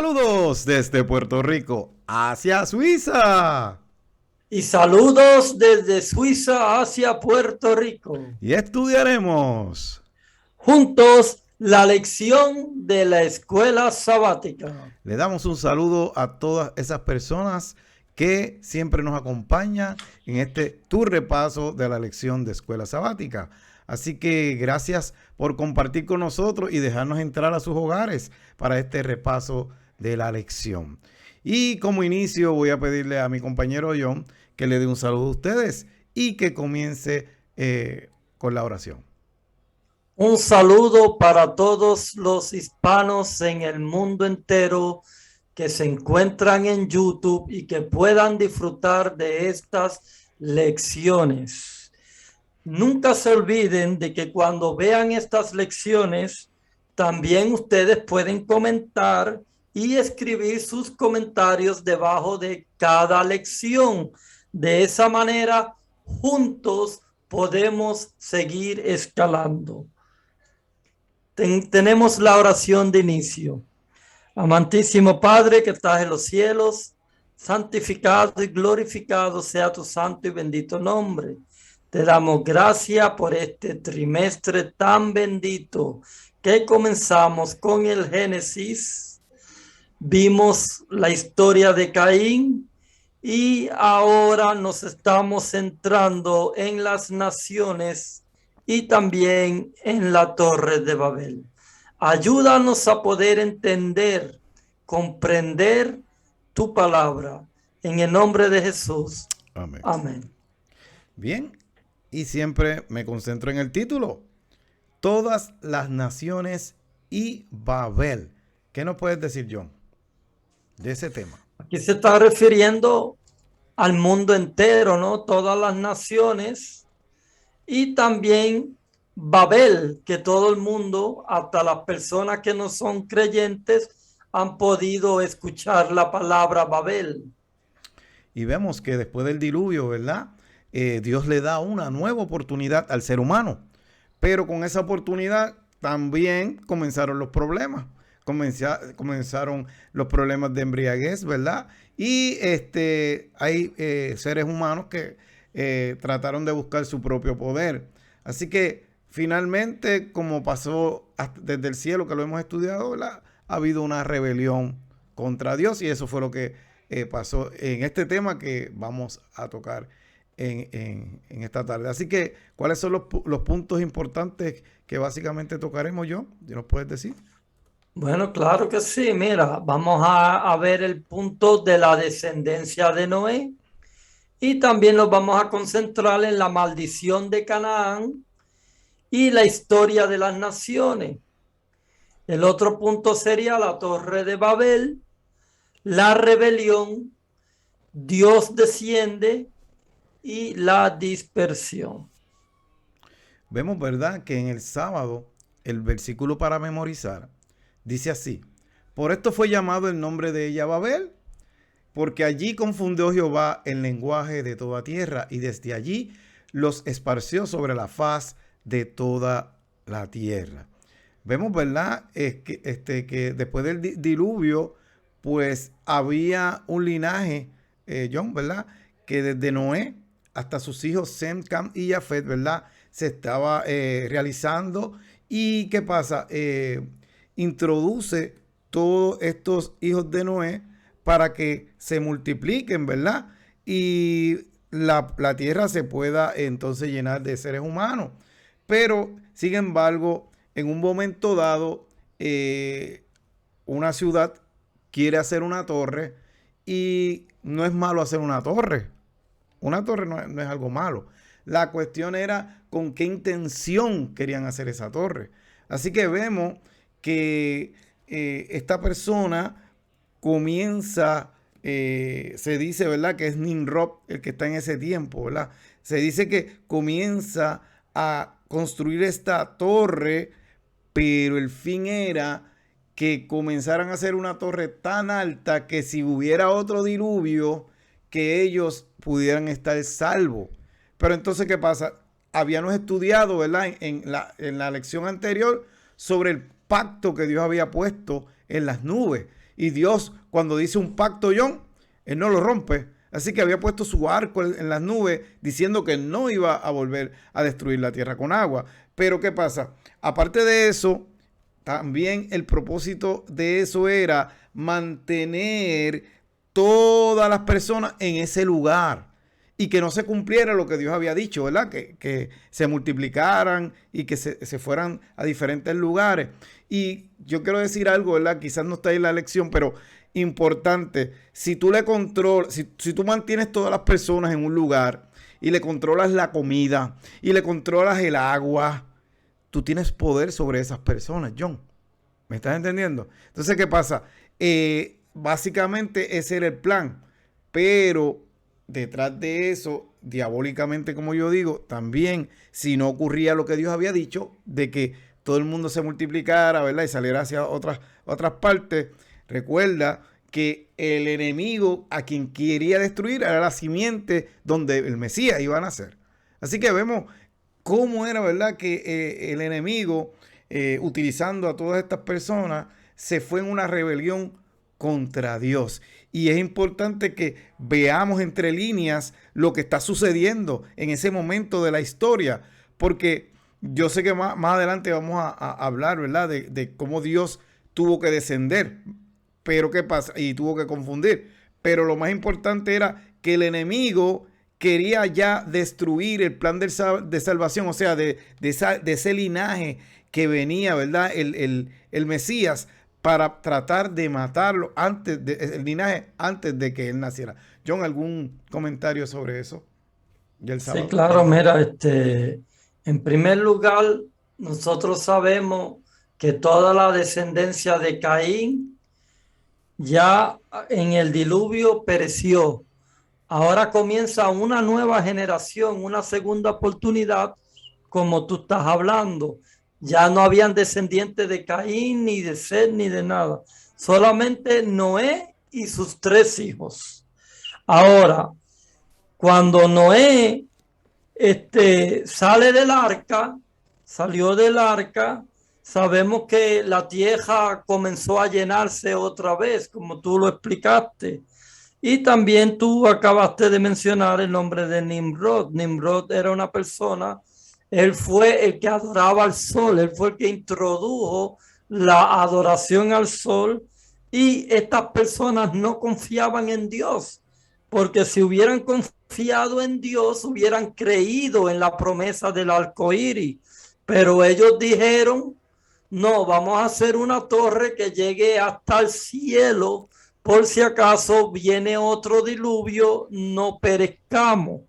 Saludos desde Puerto Rico hacia Suiza. Y saludos desde Suiza hacia Puerto Rico. Y estudiaremos. Juntos la lección de la escuela sabática. Le damos un saludo a todas esas personas que siempre nos acompañan en tu repaso de la lección de escuela sabática. Así que gracias por compartir con nosotros y dejarnos entrar a sus hogares para este repaso de la lección. Y como inicio voy a pedirle a mi compañero John que le dé un saludo a ustedes y que comience con la oración. Un saludo para todos los hispanos en el mundo entero que se encuentran en YouTube y que puedan disfrutar de estas lecciones. Nunca se olviden de que cuando vean estas lecciones, también ustedes pueden comentar y escribir sus comentarios debajo de cada lección. De esa manera, juntos podemos seguir escalando. Tenemos la oración de inicio. Amantísimo Padre que estás en los cielos, santificado y glorificado sea tu santo y bendito nombre. Te damos gracias por este trimestre tan bendito que comenzamos con el Génesis. Vimos la historia de Caín y ahora nos estamos centrando en las naciones y también en la Torre de Babel. Ayúdanos a poder entender, comprender tu palabra. En el nombre de Jesús. Amén. Amén. Bien, y siempre me concentro en el título. Todas las naciones y Babel. ¿Qué nos puedes decir, John, de ese tema? Aquí se está refiriendo al mundo entero, ¿no? Todas las naciones y también Babel, que todo el mundo, hasta las personas que no son creyentes, han podido escuchar la palabra Babel. Y vemos que después del diluvio, ¿verdad? Dios le da una nueva oportunidad al ser humano. Pero con esa oportunidad también comenzaron los problemas. Comenzaron los problemas de embriaguez, ¿verdad? Y hay seres humanos que trataron de buscar su propio poder. Así que finalmente, como pasó desde el cielo, que lo hemos estudiado, ¿verdad? Ha habido una rebelión contra Dios y eso fue lo que pasó en este tema que vamos a tocar en esta tarde. Así que, ¿cuáles son los puntos importantes que básicamente tocaremos, John? ¿Nos puedes decir? Bueno, claro que sí. Mira, vamos a ver el punto de la descendencia de Noé y también nos vamos a concentrar en la maldición de Canaán y la historia de las naciones. El otro punto sería la Torre de Babel, la rebelión, Dios desciende y la dispersión. Vemos, ¿verdad?, que en el sábado el versículo para memorizar dice así: por esto fue llamado el nombre de ella Babel, porque allí confundió Jehová el lenguaje de toda tierra y desde allí los esparció sobre la faz de toda la tierra. Vemos, ¿verdad?, que después del diluvio, pues había un linaje, John, ¿verdad?, que desde Noé hasta sus hijos Sem, Cam y Jafet, ¿verdad?, se estaba realizando. ¿Y qué pasa? Introduce todos estos hijos de Noé para que se multipliquen, ¿verdad? Y la tierra se pueda entonces llenar de seres humanos. Pero, sin embargo, en un momento dado, una ciudad quiere hacer una torre y no es malo hacer una torre. Una torre no es algo malo. La cuestión era con qué intención querían hacer esa torre. Así que vemos que esta persona comienza, se dice, ¿verdad?, que es Nimrod el que está en ese tiempo, ¿verdad? Se dice que comienza a construir esta torre, pero el fin era que comenzaran a hacer una torre tan alta que si hubiera otro diluvio, que ellos pudieran estar salvos. Pero entonces, ¿qué pasa? Habíamos estudiado, ¿verdad?, en la lección anterior sobre el pacto que Dios había puesto en las nubes Y Dios, cuando dice un pacto, John, Él no lo rompe. Así que había puesto su arco en las nubes diciendo que no iba a volver a destruir la tierra con agua. Pero ¿qué pasa? Aparte de eso, también el propósito de eso era mantener todas las personas en ese lugar y que no se cumpliera lo que Dios había dicho, ¿verdad? Que se multiplicaran y que se fueran a diferentes lugares. Y yo quiero decir algo, ¿verdad? Quizás no está ahí la lección, pero importante. Si tú le controlas, si tú mantienes todas las personas en un lugar y le controlas la comida y le controlas el agua, tú tienes poder sobre esas personas, John. ¿Me estás entendiendo? Entonces, ¿qué pasa? Básicamente ese era el plan. Pero detrás de eso, diabólicamente, como yo digo, también, si no ocurría lo que Dios había dicho, de que todo el mundo se multiplicara, ¿verdad? Y saliera hacia otras partes, recuerda que el enemigo a quien quería destruir era la simiente donde el Mesías iba a nacer. Así que vemos cómo era, ¿verdad? Que el enemigo, utilizando a todas estas personas, se fue en una rebelión contra Dios. Y es importante que veamos entre líneas lo que está sucediendo en ese momento de la historia, porque yo sé que más adelante vamos a hablar, ¿verdad? De cómo Dios tuvo que descender, pero ¿qué pasa? Y tuvo que confundir. Pero lo más importante era que el enemigo quería ya destruir el plan de salvación, o sea, de ese linaje que venía, ¿verdad? El Mesías, para tratar de matarlo el linaje antes de que él naciera. John, ¿algún comentario sobre eso? Del Sí, sábado. claro, mira, en primer lugar, nosotros sabemos que toda la descendencia de Caín ya en el diluvio pereció. Ahora comienza una nueva generación, una segunda oportunidad, como tú estás hablando. Ya no habían descendientes de Caín, ni de Set, ni de nada. Solamente Noé y sus 3 hijos. Ahora, cuando Noé salió del arca, sabemos que la tierra comenzó a llenarse otra vez, como tú lo explicaste. Y también tú acabaste de mencionar el nombre de Nimrod. Nimrod era una persona, él fue el que adoraba al sol, él fue el que introdujo la adoración al sol, y estas personas no confiaban en Dios, porque si hubieran confiado en Dios, hubieran creído en la promesa del arco iris. Pero ellos dijeron, no, vamos a hacer una torre que llegue hasta el cielo, por si acaso viene otro diluvio, no perezcamos.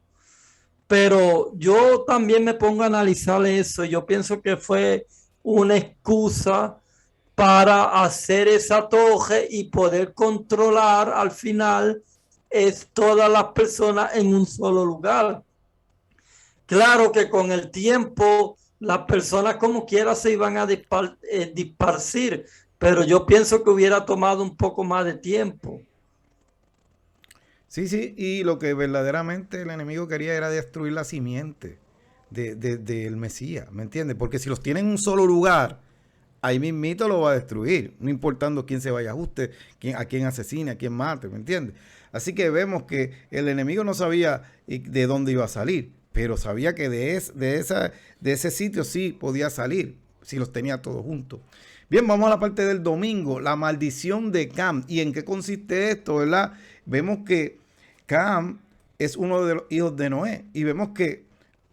Pero yo también me pongo a analizar eso. Yo pienso que fue una excusa para hacer esa torre y poder controlar al final todas las personas en un solo lugar. Claro que con el tiempo las personas como quiera se iban a disparcir, pero yo pienso que hubiera tomado un poco más de tiempo. Sí, sí, y lo que verdaderamente el enemigo quería era destruir la simiente del Mesías, ¿me entiendes? Porque si los tiene en un solo lugar, ahí mismito lo va a destruir, no importando quién se vaya a ajuste, a quién asesine, a quién mate, ¿me entiendes? Así que vemos que el enemigo no sabía de dónde iba a salir, pero sabía que de ese sitio sí podía salir, si los tenía todos juntos. Bien, vamos a la parte del domingo, la maldición de Cam. ¿Y en qué consiste esto, verdad? Vemos que Cam es uno de los hijos de Noé y vemos que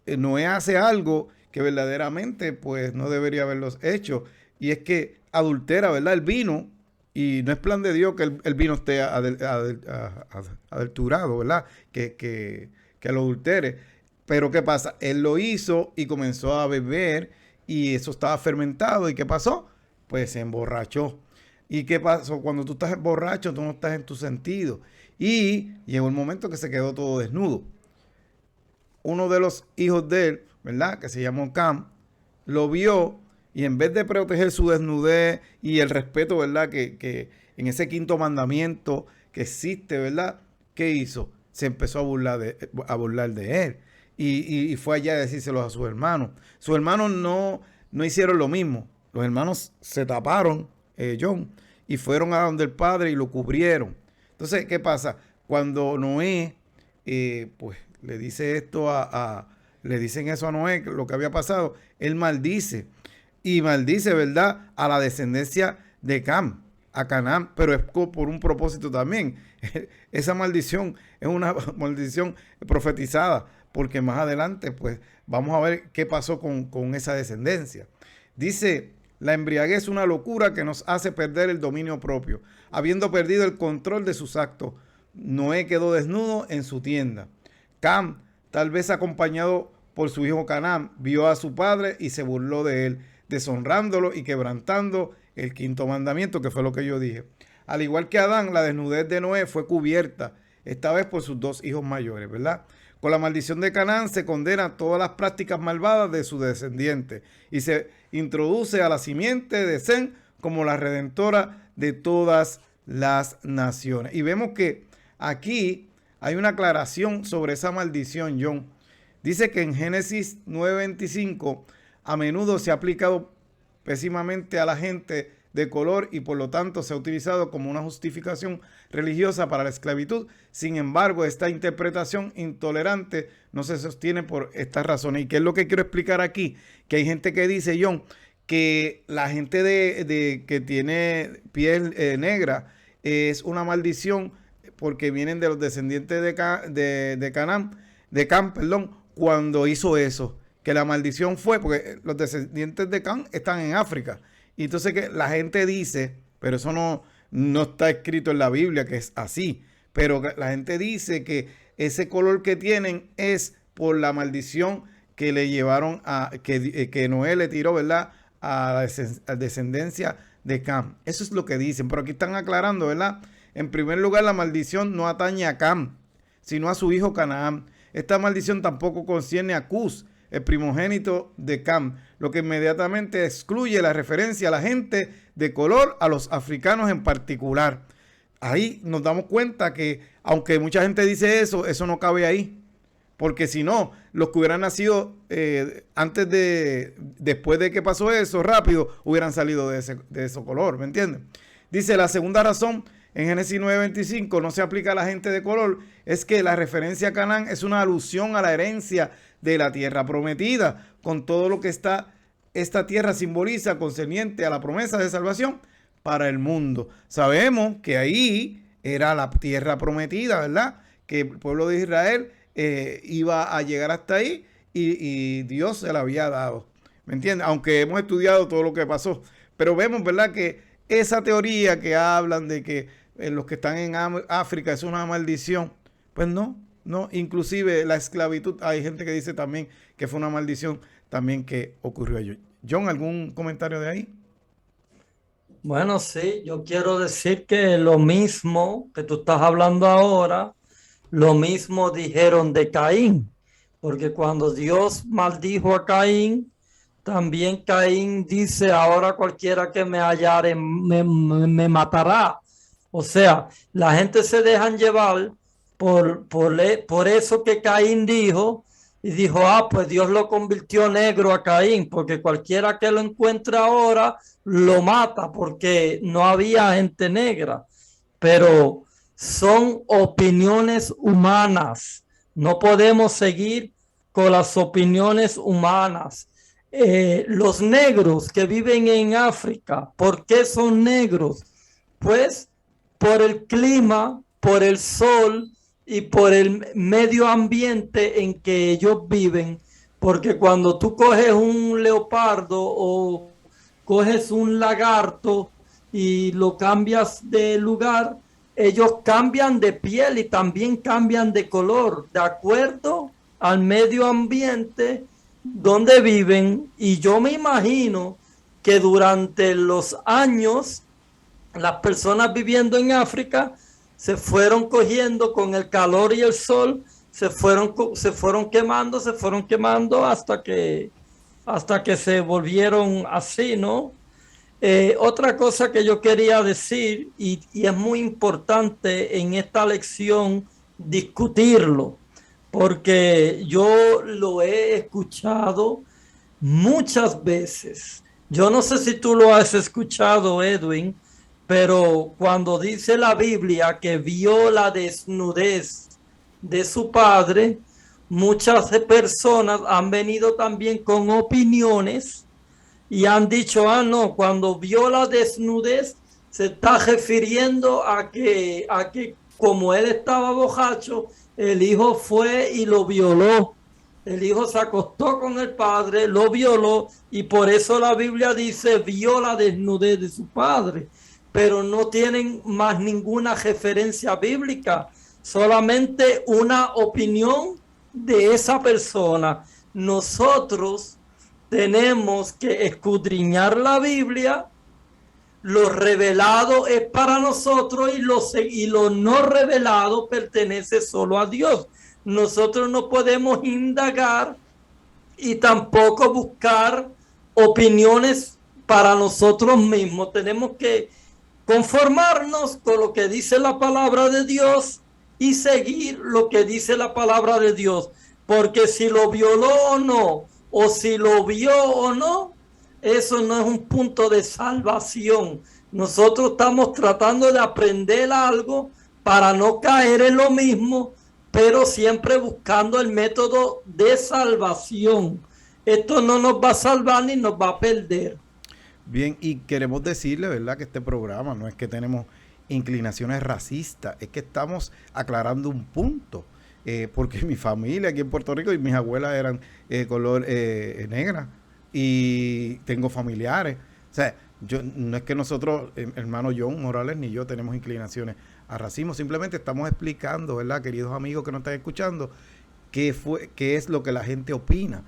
Noé hace algo que verdaderamente pues no debería haberlos hecho, y es que adultera, ¿verdad? El vino, y no es plan de Dios que el vino esté adulterado, ¿verdad? Que lo adultere. Pero ¿qué pasa? Él lo hizo y comenzó a beber y eso estaba fermentado. ¿Y qué pasó? Pues se emborrachó. ¿Y qué pasó? Cuando tú estás borracho, tú no estás en tu sentido. Y llegó el momento que se quedó todo desnudo. Uno de los hijos de él, ¿verdad? Que se llamó Cam, lo vio y en vez de proteger su desnudez y el respeto, ¿verdad? Que en ese quinto mandamiento que existe, ¿verdad? ¿Qué hizo? Se empezó a burlar de él. Y fue allá a decírselo a sus hermanos. Sus hermanos no hicieron lo mismo. Los hermanos se taparon, John, y fueron a donde el padre y lo cubrieron. Entonces, ¿qué pasa? Cuando Noé, pues le dice esto le dicen eso a Noé, lo que había pasado, él maldice. Y maldice, ¿verdad?, a la descendencia de Cam, a Canaán, pero es por un propósito también. Esa maldición es una maldición profetizada, porque más adelante, pues, vamos a ver qué pasó con esa descendencia. Dice, la embriaguez es una locura que nos hace perder el dominio propio. Habiendo perdido el control de sus actos, Noé quedó desnudo en su tienda. Cam, tal vez acompañado por su hijo Canaán, vio a su padre y se burló de él, deshonrándolo y quebrantando el quinto mandamiento, que fue lo que yo dije. Al igual que Adán, la desnudez de Noé fue cubierta, esta vez por sus dos hijos mayores, ¿verdad? Con la maldición de Canaán se condena todas las prácticas malvadas de su descendiente y se introduce a la simiente de Sem como la redentora de todas las naciones. Y vemos que aquí hay una aclaración sobre esa maldición, John. Dice que en Génesis 9:25 a menudo se ha aplicado pésimamente a la gente de color y por lo tanto se ha utilizado como una justificación religiosa para la esclavitud. Sin embargo, esta interpretación intolerante no se sostiene por estas razones. ¿Y qué es lo que quiero explicar aquí? Que hay gente que dice, John, que la gente que tiene piel negra es una maldición porque vienen de los descendientes de Cam, cuando hizo eso. Que la maldición fue porque los descendientes de Cam están en África. Y entonces que la gente dice, pero eso no está escrito en la Biblia que es así, pero la gente dice que ese color que tienen es por la maldición que le llevaron que Noé le tiró, ¿verdad?, a la descendencia de Cam. Eso es lo que dicen, pero aquí están aclarando, ¿verdad? En primer lugar, la maldición no atañe a Cam, sino a su hijo Canaán. Esta maldición tampoco concierne a Cus, el primogénito de Cam, lo que inmediatamente excluye la referencia a la gente de color, a los africanos en particular. Ahí nos damos cuenta que, aunque mucha gente dice eso, eso no cabe ahí. Porque si no, los que hubieran nacido después de que pasó eso, rápido, hubieran salido de ese color, ¿me entienden? Dice, la segunda razón, en Génesis 9:25, no se aplica a la gente de color, es que la referencia a Canaán es una alusión a la herencia de la tierra prometida, con todo lo que esta tierra simboliza concerniente a la promesa de salvación para el mundo. Sabemos que ahí era la tierra prometida, ¿verdad? Que el pueblo de Israel iba a llegar hasta ahí y Dios se la había dado, ¿me entiendes? Aunque hemos estudiado todo lo que pasó, pero vemos, ¿verdad?, que esa teoría que hablan de que los que están en África es una maldición, pues no, inclusive la esclavitud, hay gente que dice también que fue una maldición también que ocurrió a ellos. John, ¿algún comentario de ahí? Bueno, sí, yo quiero decir que lo mismo que tú estás hablando ahora, lo mismo dijeron de Caín, porque cuando Dios maldijo a Caín, también Caín dice, ahora cualquiera que me hallare me matará. O sea, la gente se dejan llevar por eso que Caín dijo, y dijo, pues Dios lo convirtió negro a Caín, porque cualquiera que lo encuentre ahora lo mata, porque no había gente negra. Pero son opiniones humanas. No podemos seguir con las opiniones humanas. Los negros que viven en África, ¿por qué son negros? Pues por el clima, por el sol y por el medio ambiente en que ellos viven. Porque cuando tú coges un leopardo o coges un lagarto y lo cambias de lugar, ellos cambian de piel y también cambian de color, de acuerdo al medio ambiente donde viven. Y yo me imagino que durante los años las personas viviendo en África se fueron cogiendo con el calor y el sol, se fueron quemando hasta que se volvieron así, ¿no? Otra cosa que yo quería decir, y es muy importante en esta lección discutirlo, porque yo lo he escuchado muchas veces. Yo no sé si tú lo has escuchado, Edwin, Pero cuando dice la Biblia que vio la desnudez de su padre, muchas personas han venido también con opiniones y han dicho, ah, no, cuando vio la desnudez se está refiriendo a que como él estaba borracho, el hijo fue y lo violó. El hijo se acostó con el padre, lo violó y por eso la Biblia dice vio la desnudez de su padre. Pero no tienen más ninguna referencia bíblica, solamente una opinión de esa persona. Nosotros tenemos que escudriñar la Biblia. Lo revelado es para nosotros y lo no revelado pertenece solo a Dios. Nosotros no podemos indagar y tampoco buscar opiniones para nosotros mismos. Tenemos que conformarnos con lo que dice la palabra de Dios y seguir lo que dice la palabra de Dios. Porque si lo violó o no, o si lo vio o no, eso no es un punto de salvación. Nosotros estamos tratando de aprender algo para no caer en lo mismo, pero siempre buscando el método de salvación. Esto no nos va a salvar ni nos va a perder. Bien, y queremos decirle, ¿verdad?, que este programa no es que tenemos inclinaciones racistas, es que estamos aclarando un punto. Porque mi familia aquí en Puerto Rico y mis abuelas eran color negra y tengo familiares. O sea, no es que nosotros, hermano John Morales, ni yo tenemos inclinaciones a racismo, simplemente estamos explicando, ¿verdad, queridos amigos que nos están escuchando, qué es lo que la gente opina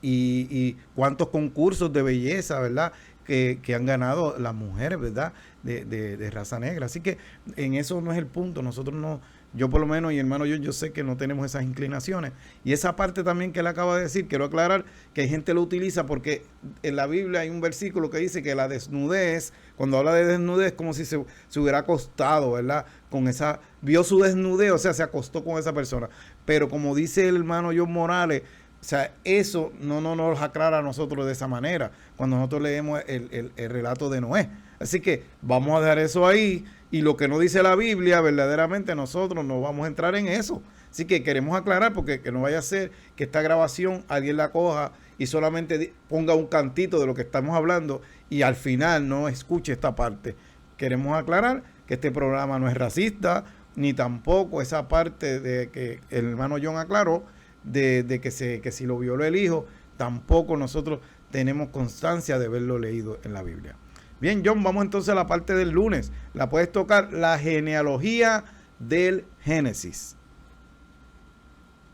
y cuántos concursos de belleza, ¿verdad?, que han ganado las mujeres, ¿verdad?, de raza negra. Así que en eso no es el punto. Nosotros no, yo por lo menos y hermano yo sé que no tenemos esas inclinaciones. Y esa parte también que él acaba de decir, quiero aclarar que hay gente que lo utiliza porque en la Biblia hay un versículo que dice que la desnudez, cuando habla de desnudez, como si se hubiera acostado, ¿verdad?, con esa, vio su desnudez, o sea, se acostó con esa persona. Pero como dice el hermano John Morales, o sea, eso no nos aclara a nosotros de esa manera cuando nosotros leemos el relato de Noé. Así que vamos a dejar eso ahí y lo que no dice la Biblia, verdaderamente nosotros no vamos a entrar en eso. Así que queremos aclarar porque que no vaya a ser que esta grabación alguien la coja y solamente ponga un cantito de lo que estamos hablando y al final no escuche esta parte. Queremos aclarar que este programa no es racista, ni tampoco esa parte de que el hermano John aclaró, de que si lo violó el hijo, tampoco nosotros tenemos constancia de haberlo leído en la Biblia. Bien, John, vamos entonces a la parte del lunes. La puedes tocar, la genealogía del Génesis.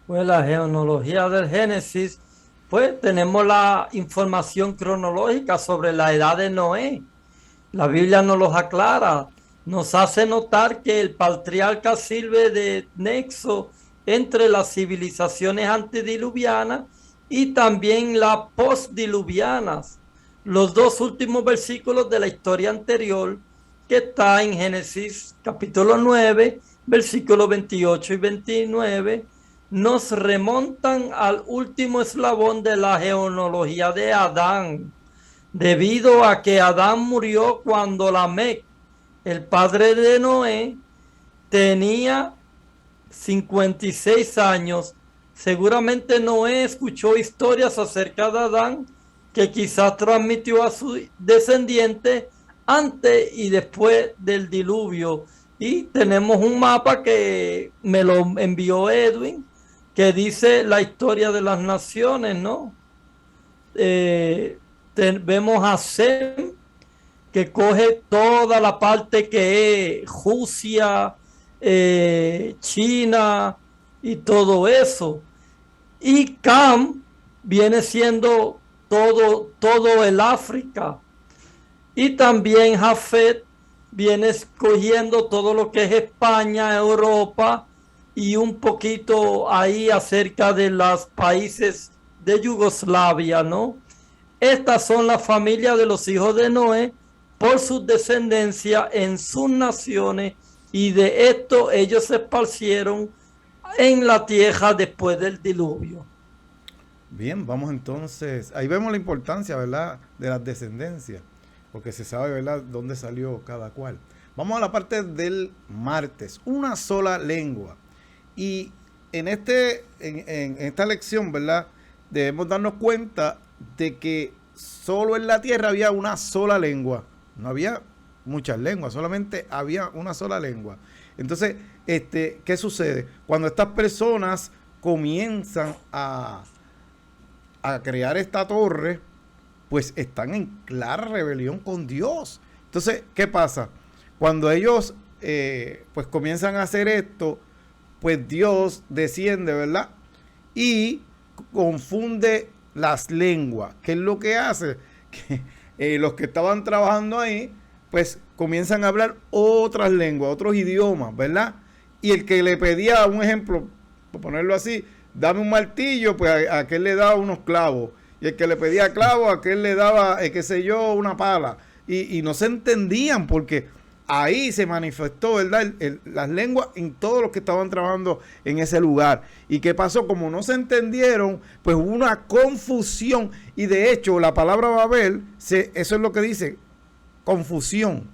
Pues la genealogía del Génesis, pues tenemos la información cronológica sobre la edad de Noé. La Biblia nos los aclara, nos hace notar que el patriarca sirve de nexo entre las civilizaciones antediluvianas y también las postdiluvianas. Los dos últimos versículos de la historia anterior, que está en Génesis capítulo 9, versículos 28 y 29, nos remontan al último eslabón de la genealogía de Adán, debido a que Adán murió cuando Lamec, el padre de Noé, tenía 56 años. Seguramente Noé escuchó historias acerca de Adán que quizás transmitió a su descendiente antes y después del diluvio. Y tenemos un mapa que me lo envió Edwin, que dice la historia de las naciones, ¿no? Vemos a Sem, que coge toda la parte que es Rusia, China y todo eso. Y Cam viene siendo todo el África. Y también Jafet viene escogiendo todo lo que es España, Europa y un poquito ahí acerca de los países de Yugoslavia, ¿no? Estas son las familias de los hijos de Noé por su descendencia en sus naciones, y de esto ellos se esparcieron en la tierra después del diluvio. Bien, vamos entonces, ahí vemos la importancia, ¿verdad?, de las descendencias. porque se sabe, ¿verdad?, dónde salió cada cual. Vamos a la parte del martes, una sola lengua. Y en esta lección, ¿verdad?, debemos darnos cuenta de que solo en la tierra había una sola lengua. No había muchas lenguas, solamente había una sola lengua. Entonces, ¿qué sucede? Cuando estas personas comienzan a crear esta torre, pues están en clara rebelión con Dios. Entonces, ¿qué pasa? Cuando ellos pues comienzan a hacer esto, pues Dios desciende, ¿verdad? Y confunde las lenguas. ¿Qué es lo que hace? Que los que estaban trabajando ahí, pues comienzan a hablar otras lenguas, otros idiomas, ¿verdad? Y el que le pedía, un ejemplo, por ponerlo así, dame un martillo, pues a aquel le daba unos clavos. Y el que le pedía clavos, a aquel le daba, qué sé yo, una pala. Y no se entendían porque ahí se manifestó, ¿verdad?, las lenguas en todos los que estaban trabajando en ese lugar. ¿Y qué pasó? Como no se entendieron, pues hubo una confusión. Y de hecho, la palabra Babel, eso es lo que dice, confusión.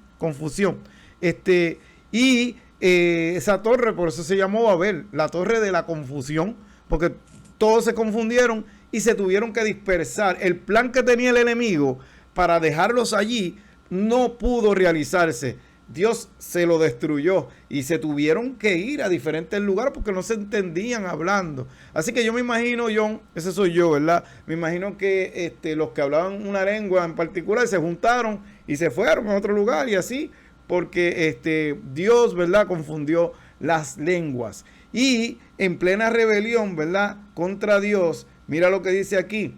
Esa torre, por eso se llamó Babel, la torre de la confusión, porque todos se confundieron y se tuvieron que dispersar. El plan que tenía el enemigo para dejarlos allí no pudo realizarse. Dios se lo destruyó y se tuvieron que ir a diferentes lugares porque no se entendían hablando. Así que yo me imagino, John, ese soy yo, ¿verdad? Me imagino que los que hablaban una lengua en particular se juntaron y se fueron a otro lugar y así, porque Dios, ¿verdad?, confundió las lenguas. Y en plena rebelión, ¿verdad?, contra Dios, mira lo que dice aquí,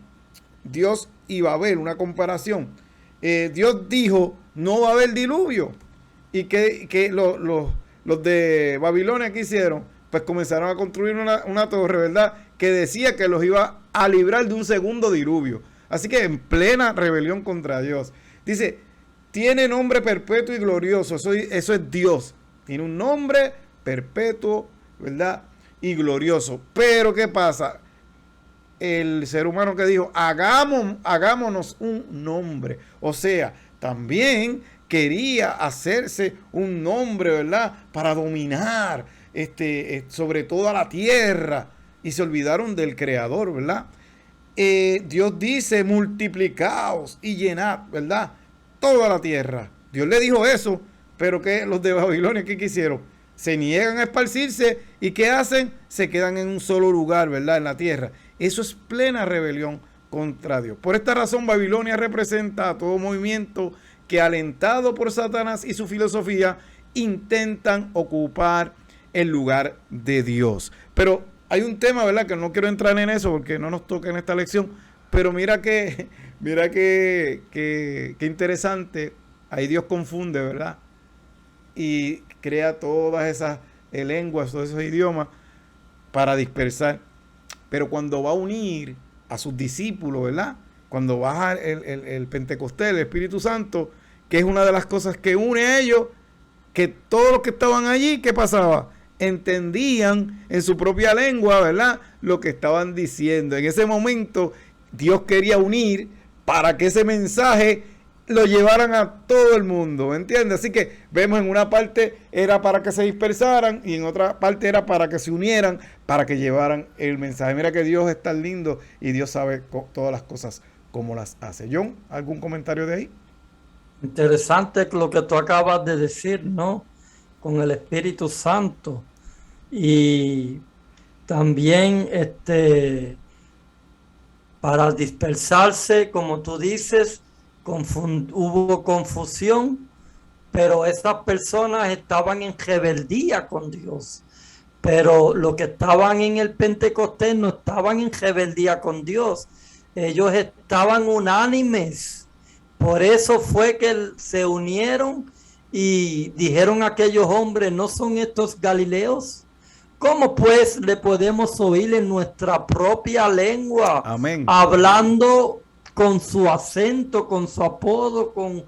Dios y Babel, una comparación. Dios dijo, no va a haber diluvio. Y que los de Babilonia, ¿qué hicieron? Pues comenzaron a construir una torre, ¿verdad?, que decía que los iba a librar de un segundo diluvio. Así que en plena rebelión contra Dios. Dice, tiene nombre perpetuo y glorioso. Eso es Dios. Tiene un nombre perpetuo, ¿verdad?, y glorioso. Pero ¿qué pasa? El ser humano que dijo, hagámonos un nombre. O sea, también quería hacerse un nombre, ¿verdad?, para dominar sobre toda la tierra. Y se olvidaron del Creador, ¿verdad? Dios dice, multiplicaos y llenad, ¿verdad?, toda la tierra. Dios le dijo eso, pero que los de Babilonia, ¿qué quisieron? Se niegan a esparcirse y ¿qué hacen? Se quedan en un solo lugar, ¿verdad?, en la tierra. Eso es plena rebelión contra Dios. Por esta razón, Babilonia representa a todo movimiento que, alentado por Satanás y su filosofía, intentan ocupar el lugar de Dios. Pero hay un tema, ¿verdad?, que no quiero entrar en eso porque no nos toca en esta lección, pero mira que interesante. Ahí Dios confunde, ¿verdad?, y crea todas esas lenguas, todos esos idiomas para dispersar. Pero cuando va a unir a sus discípulos, ¿verdad?, cuando baja el Pentecostés, el Espíritu Santo, que es una de las cosas que une a ellos, que todos los que estaban allí, ¿qué pasaba? Entendían en su propia lengua, ¿verdad?, lo que estaban diciendo. En ese momento, Dios quería unir para que ese mensaje lo llevaran a todo el mundo, ¿me entiendes? Así que vemos, en una parte era para que se dispersaran y en otra parte era para que se unieran, para que llevaran el mensaje. Mira que Dios es tan lindo y Dios sabe todas las cosas como las hace. John, ¿algún comentario de ahí? Interesante lo que tú acabas de decir, ¿no? Con el Espíritu Santo. Y también para dispersarse, como tú dices, hubo confusión, pero esas personas estaban en rebeldía con Dios. Pero los que estaban en el Pentecostés no estaban en rebeldía con Dios. Ellos estaban unánimes. Por eso fue que se unieron y dijeron a aquellos hombres, ¿no son estos galileos? ¿Cómo pues le podemos oír en nuestra propia lengua? Amén. Hablando con su acento, con su apodo, con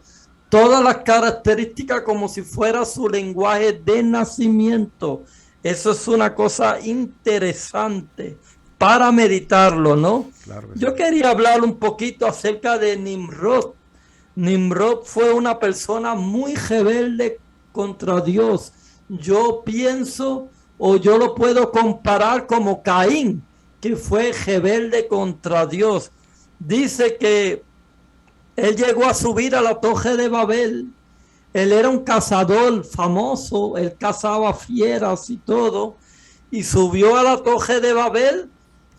todas las características como si fuera su lenguaje de nacimiento. Eso es una cosa interesante para meditarlo, ¿no? Claro que Yo sí. quería hablar un poquito acerca de Nimrod. Nimrod fue una persona muy rebelde contra Dios. Yo pienso, o yo lo puedo comparar como Caín, que fue rebelde contra Dios. Dice que él llegó a subir a la Torre de Babel. Él era un cazador famoso, él cazaba fieras y todo, y subió a la Torre de Babel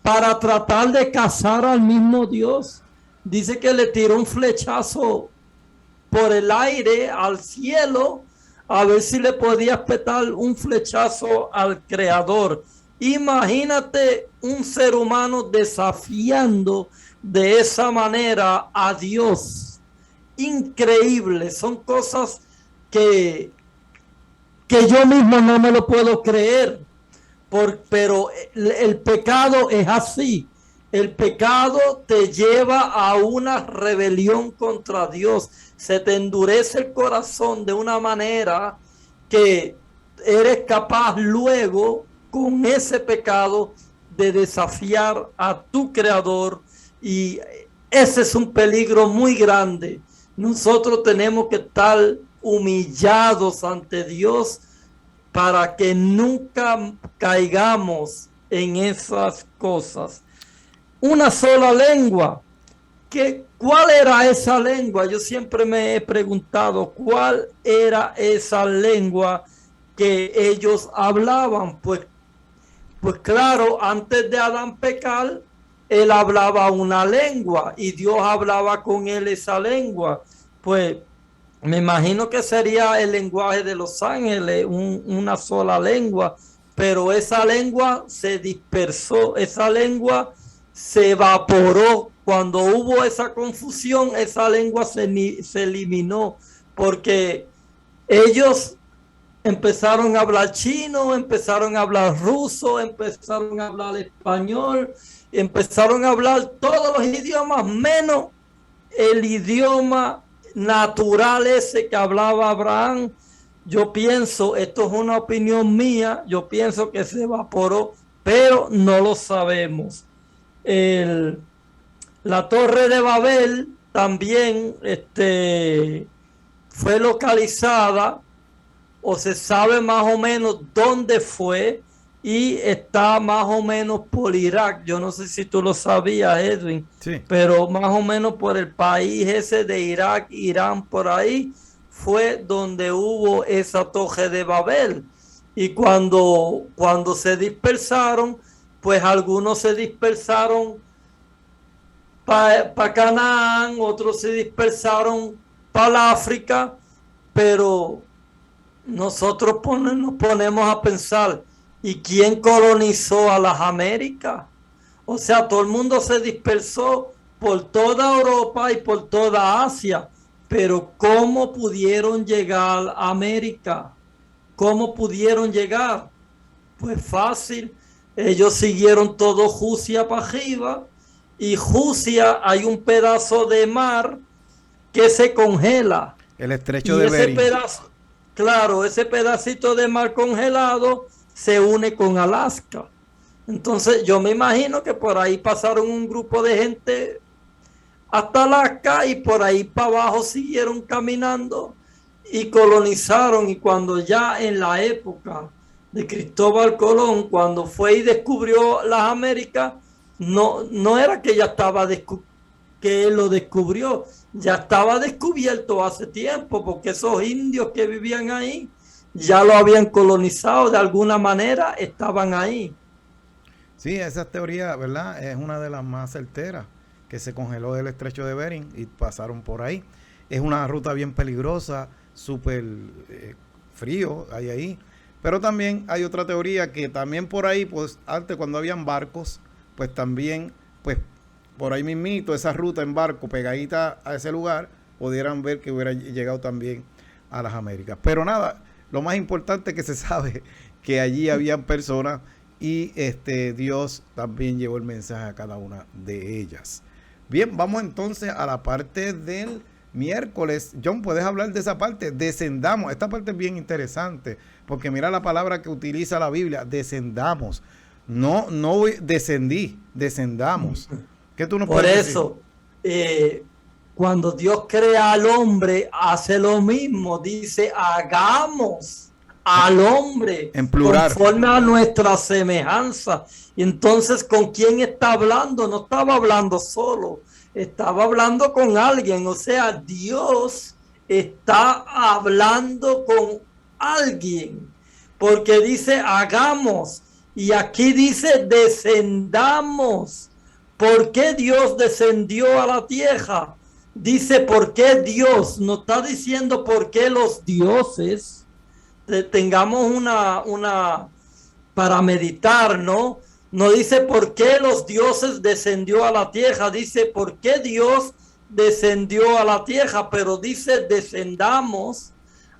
para tratar de cazar al mismo Dios. Dice que le tiró un flechazo por el aire al cielo a ver si le podía espetar un flechazo al Creador. Imagínate un ser humano desafiando de esa manera a Dios. Increíble, son cosas que, que yo mismo no me lo puedo creer. Pero el pecado es así. El pecado te lleva a una rebelión contra Dios. Se te endurece el corazón de una manera que eres capaz luego con ese pecado de desafiar a tu creador, y ese es un peligro muy grande. Nosotros tenemos que estar humillados ante Dios para que nunca caigamos en esas cosas. Una sola lengua. ¿Cuál era esa lengua? Yo siempre me he preguntado cuál era esa lengua que ellos hablaban. Pues claro, antes de Adán pecar, él hablaba una lengua y Dios hablaba con él esa lengua. Pues me imagino que sería el lenguaje de los ángeles, una sola lengua, pero esa lengua se dispersó, esa lengua se evaporó. Cuando hubo esa confusión, esa lengua se eliminó, porque ellos empezaron a hablar chino, empezaron a hablar ruso, empezaron a hablar español, empezaron a hablar todos los idiomas, menos el idioma natural ese que hablaba Abraham. Yo pienso, esto es una opinión mía, yo pienso que se evaporó, pero no lo sabemos. La Torre de Babel también fue localizada, o se sabe más o menos dónde fue, y está más o menos por Irak. Yo no sé si tú lo sabías, Edwin, Sí. pero más o menos por el país ese de Irak, Irán, por ahí fue donde hubo esa Torre de Babel. Y cuando se dispersaron, pues algunos se dispersaron para Canaán, otros se dispersaron para África, pero nosotros nos ponemos a pensar, ¿y quién colonizó a las Américas? O sea, todo el mundo se dispersó por toda Europa y por toda Asia, pero ¿cómo pudieron llegar a América? ¿Cómo pudieron llegar? Pues fácil, ellos siguieron todo Rusia para arriba, y Rusia hay un pedazo de mar que se congela. El estrecho de Bering. Claro, ese pedacito de mar congelado se une con Alaska. Entonces yo me imagino que por ahí pasaron un grupo de gente hasta Alaska, y por ahí para abajo siguieron caminando y colonizaron. Y cuando ya en la época de Cristóbal Colón, cuando fue y descubrió las Américas, no era que ya estaba que él lo descubrió, ya estaba descubierto hace tiempo, porque esos indios que vivían ahí ya lo habían colonizado de alguna manera, estaban ahí. Sí, esa teoría, ¿verdad? Es una de las más certeras, que se congeló el estrecho de Bering y pasaron por ahí. Es una ruta bien peligrosa, súper frío, hay ahí. Pero también hay otra teoría que también por ahí, pues antes cuando habían barcos, pues también, pues por ahí mismito, esa ruta en barco pegadita a ese lugar, pudieran ver que hubiera llegado también a las Américas. Pero nada, lo más importante es que se sabe que allí habían personas, y Dios también llevó el mensaje a cada una de ellas. Bien, vamos entonces a la parte del miércoles. John, ¿puedes hablar de esa parte? Descendamos. Esta parte es bien interesante, porque mira la palabra que utiliza la Biblia: descendamos. No descendí, descendamos. ¿Qué tú nos Por puedes eso, Cuando Dios crea al hombre, hace lo mismo. Dice, hagamos al hombre En plural. conforme a nuestra semejanza. Y entonces, ¿con quién está hablando? No estaba hablando solo, estaba hablando con alguien. O sea, Dios está hablando con alguien, porque dice hagamos, y aquí dice descendamos. ¿Por qué Dios descendió a la tierra? Dice, ¿por qué Dios? No está diciendo por qué los dioses. Tengamos una para meditar, ¿no? No dice por qué los dioses descendió a la tierra, dice por qué Dios descendió a la tierra, pero dice descendamos.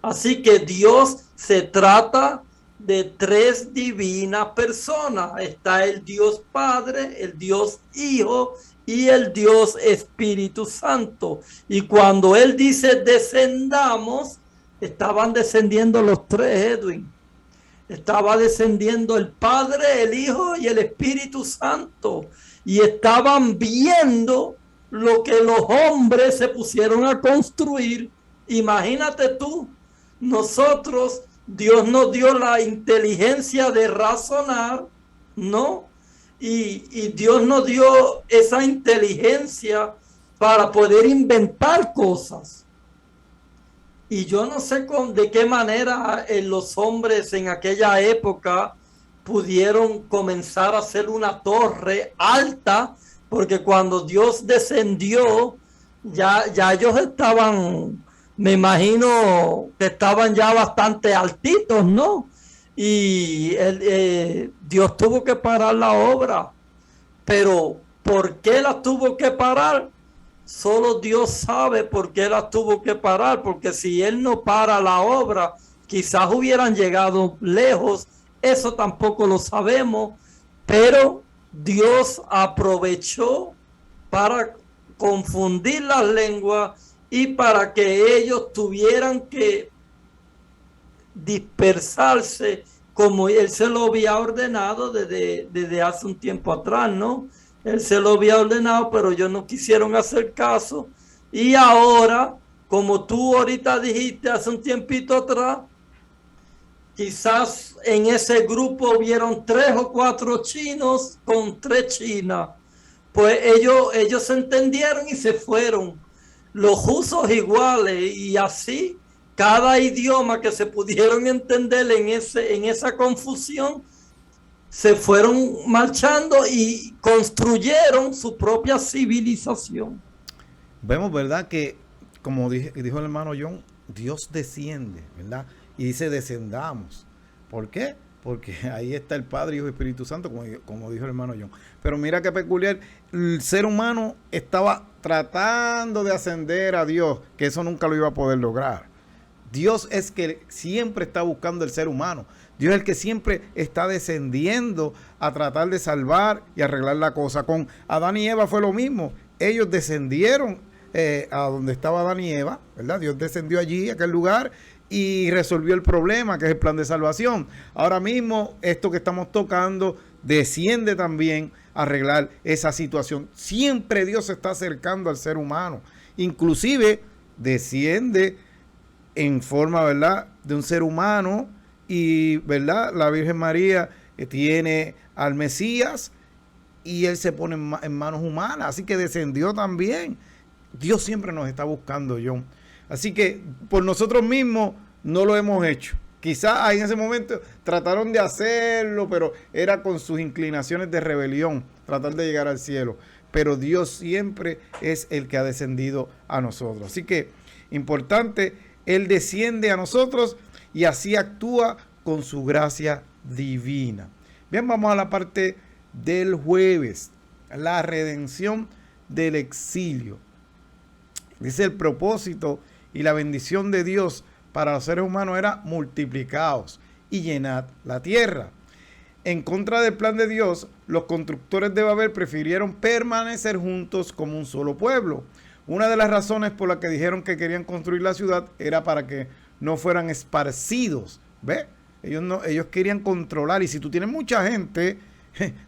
Así que Dios se trata de tres divinas personas. Está el Dios Padre, el Dios Hijo y el Dios Espíritu Santo. Y cuando Él dice descendamos, estaban descendiendo los tres, Edwin. Estaba descendiendo el Padre, el Hijo y el Espíritu Santo. Y estaban viendo lo que los hombres se pusieron a construir. Imagínate tú, nosotros, Dios nos dio la inteligencia de razonar, ¿no? Y Dios nos dio esa inteligencia para poder inventar cosas. Y yo no sé de qué manera los hombres en aquella época pudieron comenzar a hacer una torre alta, porque cuando Dios descendió, ya ellos estaban, me imagino que estaban ya bastante altitos, ¿no? Y Dios tuvo que parar la obra. Pero ¿por qué la tuvo que parar? Solo Dios sabe por qué las tuvo que parar, porque si Él no para la obra, quizás hubieran llegado lejos, eso tampoco lo sabemos, pero Dios aprovechó para confundir las lenguas y para que ellos tuvieran que dispersarse como Él se lo había ordenado desde hace un tiempo atrás, ¿no? Él se lo había ordenado, pero ellos no quisieron hacer caso. Y ahora, como tú ahorita dijiste hace un tiempito atrás, quizás en ese grupo hubieron 3 o 4 chinos con 3 chinas. Pues ellos se entendieron y se fueron. Los usos iguales, y así cada idioma que se pudieron entender en esa confusión, se fueron marchando y construyeron su propia civilización. Vemos, ¿verdad? Que, como dijo el hermano John, Dios desciende, ¿verdad? Y dice descendamos. ¿Por qué? Porque ahí está el Padre, Hijo y Espíritu Santo, como dijo el hermano John. Pero mira qué peculiar, el ser humano estaba tratando de ascender a Dios, que eso nunca lo iba a poder lograr. Dios es que siempre está buscando el ser humano. Dios es el que siempre está descendiendo a tratar de salvar y arreglar la cosa. Con Adán y Eva fue lo mismo. Ellos descendieron a donde estaba Adán y Eva, ¿verdad? Dios descendió allí, a aquel lugar, y resolvió el problema, que es el plan de salvación. Ahora mismo, esto que estamos tocando desciende también a arreglar esa situación. Siempre Dios se está acercando al ser humano. Inclusive desciende en forma, ¿verdad?, de un ser humano, y, ¿verdad?, la Virgen María tiene al Mesías y él se pone en manos humanas, así que descendió también. Dios siempre nos está buscando, John. Así que por nosotros mismos no lo hemos hecho. Quizás en ese momento trataron de hacerlo, pero era con sus inclinaciones de rebelión, tratar de llegar al cielo. Pero Dios siempre es el que ha descendido a nosotros. Así que, importante, Él desciende a nosotros y así actúa con su gracia divina. Bien, vamos a la parte del jueves, la redención del exilio. Dice, el propósito y la bendición de Dios para los seres humanos era multiplicaos y llenad la tierra. En contra del plan de Dios, los constructores de Babel prefirieron permanecer juntos como un solo pueblo. Una de las razones por las que dijeron que querían construir la ciudad era para que no fueran esparcidos. ¿Ves? Ellos querían controlar, y si tú tienes mucha gente,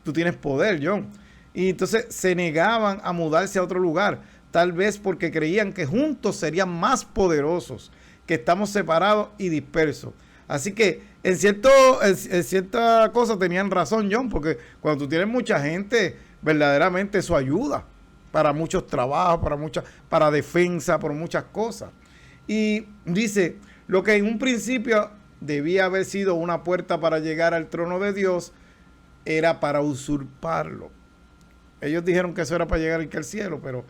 tú tienes poder, John. Y entonces se negaban a mudarse a otro lugar. tal vez porque creían que juntos serían más poderosos, que estamos separados y dispersos. Así que en cierta cosa tenían razón, John, porque cuando tú tienes mucha gente, verdaderamente eso ayuda para muchos trabajos, para defensa, por muchas cosas. Y dice, lo que en un principio debía haber sido una puerta para llegar al trono de Dios, era para usurparlo. Ellos dijeron que eso era para llegar al cielo, pero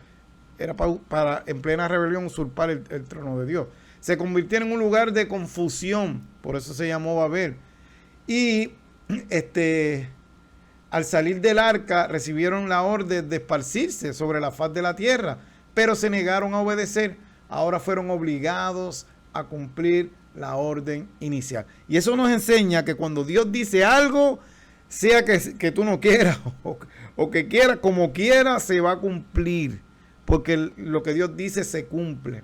era para en plena rebelión usurpar el trono de Dios. Se convirtieron en un lugar de confusión, por eso se llamó Babel. Y al salir del arca recibieron la orden de esparcirse sobre la faz de la tierra, pero se negaron a obedecer. Ahora fueron obligados a cumplir la orden inicial. Y eso nos enseña que cuando Dios dice algo, sea que tú no quieras o que quieras, como quieras, se va a cumplir, porque lo que Dios dice se cumple.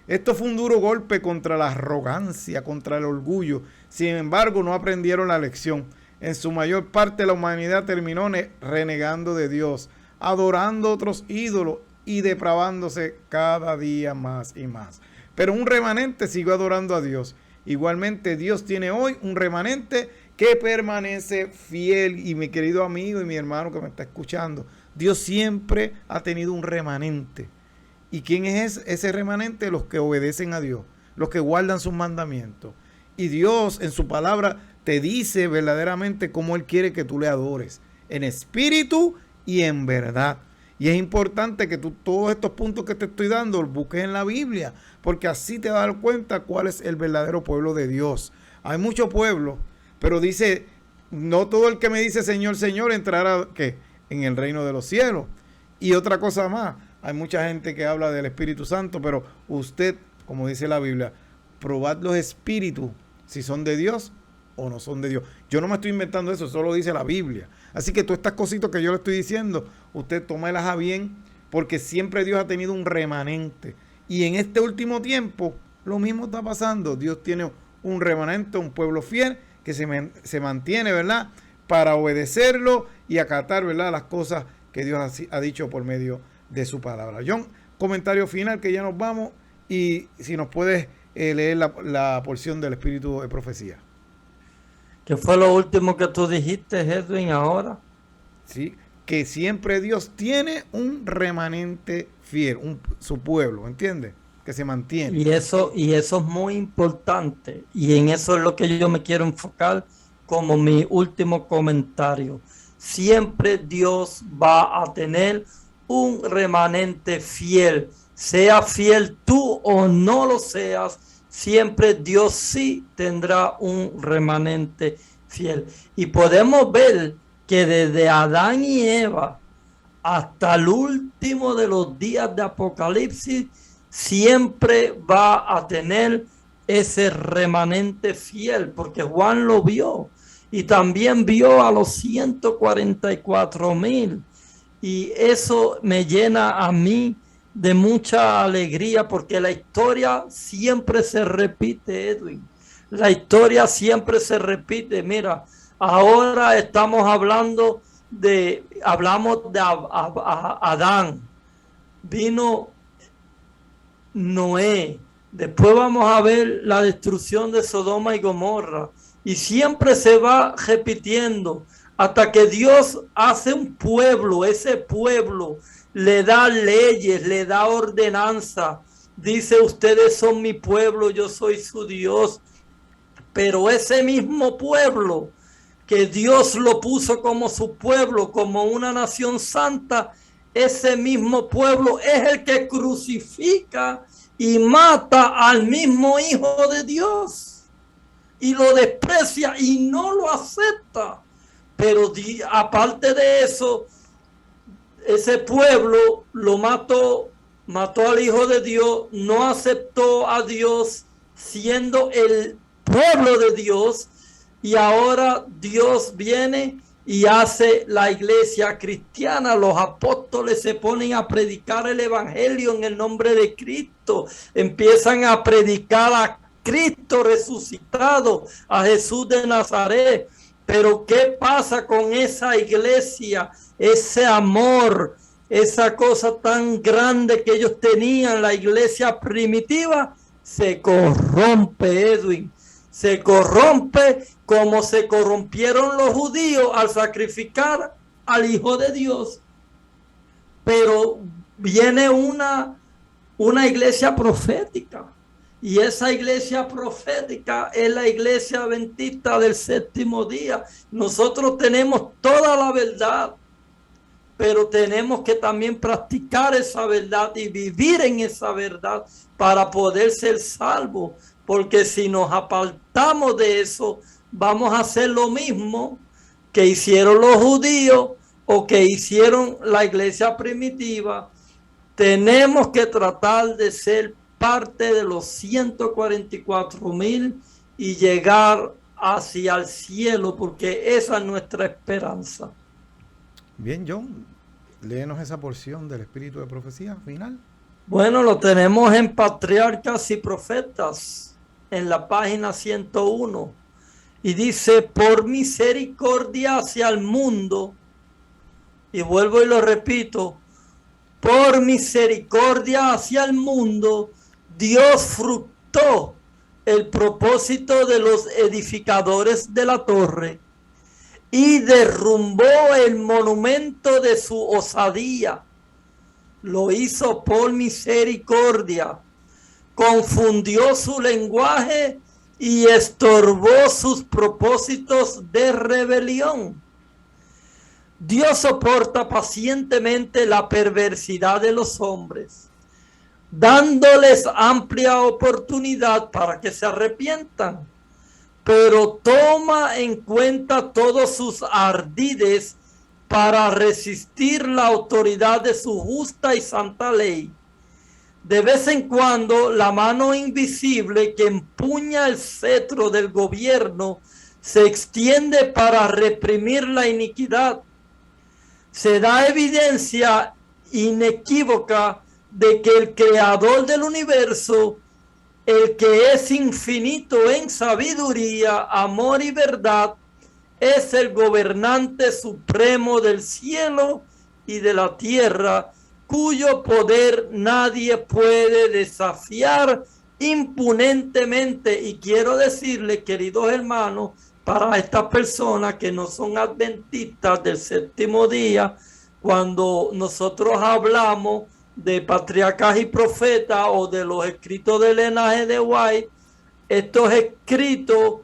Esto fue un duro golpe contra la arrogancia, contra el orgullo. Sin embargo, no aprendieron la lección. En su mayor parte la humanidad terminó renegando de Dios, adorando otros ídolos y depravándose cada día más y más. Pero un remanente siguió adorando a Dios. Igualmente Dios tiene hoy un remanente que permanece fiel. Y mi querido amigo y mi hermano que me está escuchando, Dios siempre ha tenido un remanente. ¿Y quién es ese remanente? Los que obedecen a Dios, los que guardan sus mandamientos. Y Dios en su palabra te dice verdaderamente cómo Él quiere que tú le adores, en espíritu y en verdad. Y es importante que tú todos estos puntos que te estoy dando los busques en la Biblia, porque así te vas a dar cuenta cuál es el verdadero pueblo de Dios. Hay muchos pueblos, pero dice, no todo el que me dice Señor, Señor entrará ¿qué? En el reino de los cielos. Y otra cosa más, hay mucha gente que habla del Espíritu Santo, pero usted, como dice la Biblia, probad los espíritus si son de Dios o no son de Dios. Yo no me estoy inventando eso, eso lo dice la Biblia. Así que todas estas cositas que yo le estoy diciendo, usted tómelas a bien, porque siempre Dios ha tenido un remanente. Y en este último tiempo, lo mismo está pasando. Dios tiene un remanente, un pueblo fiel, que se mantiene, ¿verdad?, para obedecerlo y acatar, ¿verdad?, las cosas que Dios ha dicho por medio de su palabra. John, comentario final, que ya nos vamos, y si nos puedes leer la porción del Espíritu de Profecía. ¿Qué fue lo último que tú dijiste, Edwin, ahora? Sí, que siempre Dios tiene un remanente fiel, su pueblo, ¿entiendes? Que se mantiene. Y eso es muy importante, y en eso es lo que yo me quiero enfocar como mi último comentario. Siempre Dios va a tener un remanente fiel, sea fiel tú o no lo seas, siempre Dios sí tendrá un remanente fiel. Y podemos ver que desde Adán y Eva hasta el último de los días de Apocalipsis, siempre va a tener ese remanente fiel, porque Juan lo vio y también vio a los 144,000. Y eso me llena a mí de mucha alegría, porque la historia siempre se repite, Edwin. La historia siempre se repite. Mira, ahora hablamos de Adán. Vino Noé. Después vamos a ver la destrucción de Sodoma y Gomorra. Y siempre se va repitiendo hasta que Dios hace un pueblo. Ese pueblo le da leyes, le da ordenanza. Dice, ustedes son mi pueblo, yo soy su Dios. Pero ese mismo pueblo que Dios lo puso como su pueblo, como una nación santa, ese mismo pueblo es el que crucifica y mata al mismo Hijo de Dios y lo desprecia y no lo acepta. Pero aparte de eso, ese pueblo lo mató al Hijo de Dios, no aceptó a Dios siendo el pueblo de Dios, y ahora Dios viene y hace la iglesia cristiana. Los apóstoles se ponen a predicar el evangelio en el nombre de Cristo, empiezan a predicar a Cristo resucitado, a Jesús de Nazaret. Pero ¿qué pasa con esa iglesia? Ese amor esa cosa tan grande que ellos tenían, la iglesia primitiva, se corrompe, Edwin. Se corrompe como se corrompieron los judíos al sacrificar al Hijo de Dios. Pero viene una iglesia profética. Y esa iglesia profética es la iglesia adventista del séptimo día. Nosotros tenemos toda la verdad, pero tenemos que también practicar esa verdad y vivir en esa verdad para poder ser salvos. Porque si nos apartamos de eso, vamos a hacer lo mismo que hicieron los judíos o que hicieron la iglesia primitiva. Tenemos que tratar de ser parte de los 144,000 y llegar hacia el cielo, porque esa es nuestra esperanza. Bien, John, léenos esa porción del espíritu de profecía final. Bueno, lo tenemos en Patriarcas y Profetas, en la página 101, y dice: por misericordia hacia el mundo, y vuelvo y lo repito, por misericordia hacia el mundo, Dios fructó el propósito de los edificadores de la torre y derrumbó el monumento de su osadía. Lo hizo por misericordia, confundió su lenguaje y estorbó sus propósitos de rebelión. Dios soporta pacientemente la perversidad de los hombres, dándoles amplia oportunidad para que se arrepientan, pero toma en cuenta todos sus ardides para resistir la autoridad de su justa y santa ley. De vez en cuando, la mano invisible que empuña el cetro del gobierno se extiende para reprimir la iniquidad. Se da evidencia inequívoca de que el creador del universo, el que es infinito en sabiduría, amor y verdad, es el gobernante supremo del cielo y de la tierra, cuyo poder nadie puede desafiar impunemente. Y quiero decirle, queridos hermanos, para estas personas que no son adventistas del séptimo día, cuando nosotros hablamos de patriarcas y profetas o de los escritos del linaje de White, estos escritos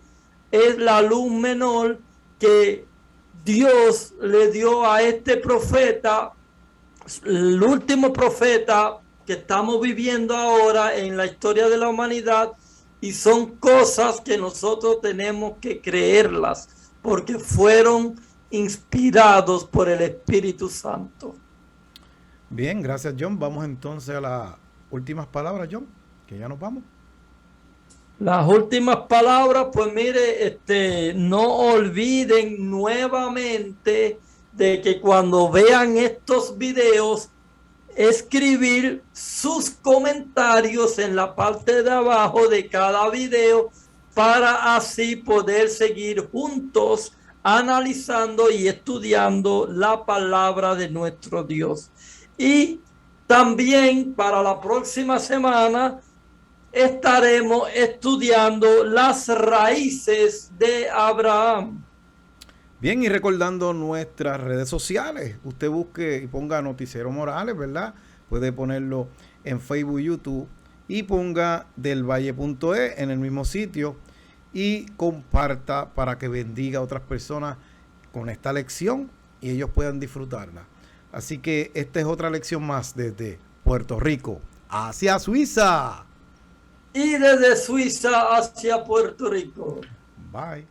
es la luz menor que Dios le dio a este profeta, el último profeta que estamos viviendo ahora en la historia de la humanidad, y son cosas que nosotros tenemos que creerlas porque fueron inspirados por el Espíritu Santo. Bien, gracias, John. Vamos entonces a las últimas palabras, John, que ya nos vamos. Las últimas palabras, pues mire, no olviden nuevamente de que cuando vean estos videos, escribir sus comentarios en la parte de abajo de cada video para así poder seguir juntos analizando y estudiando la palabra de nuestro Dios. Y también para la próxima semana estaremos estudiando las raíces de Abraham. Bien, y recordando nuestras redes sociales, usted busque y ponga Noticiero Morales, ¿verdad? Puede ponerlo en Facebook, YouTube, y ponga delvalle.e en el mismo sitio y comparta para que bendiga a otras personas con esta lección y ellos puedan disfrutarla. Así que esta es otra lección más desde Puerto Rico hacia Suiza. Y desde Suiza hacia Puerto Rico. Bye.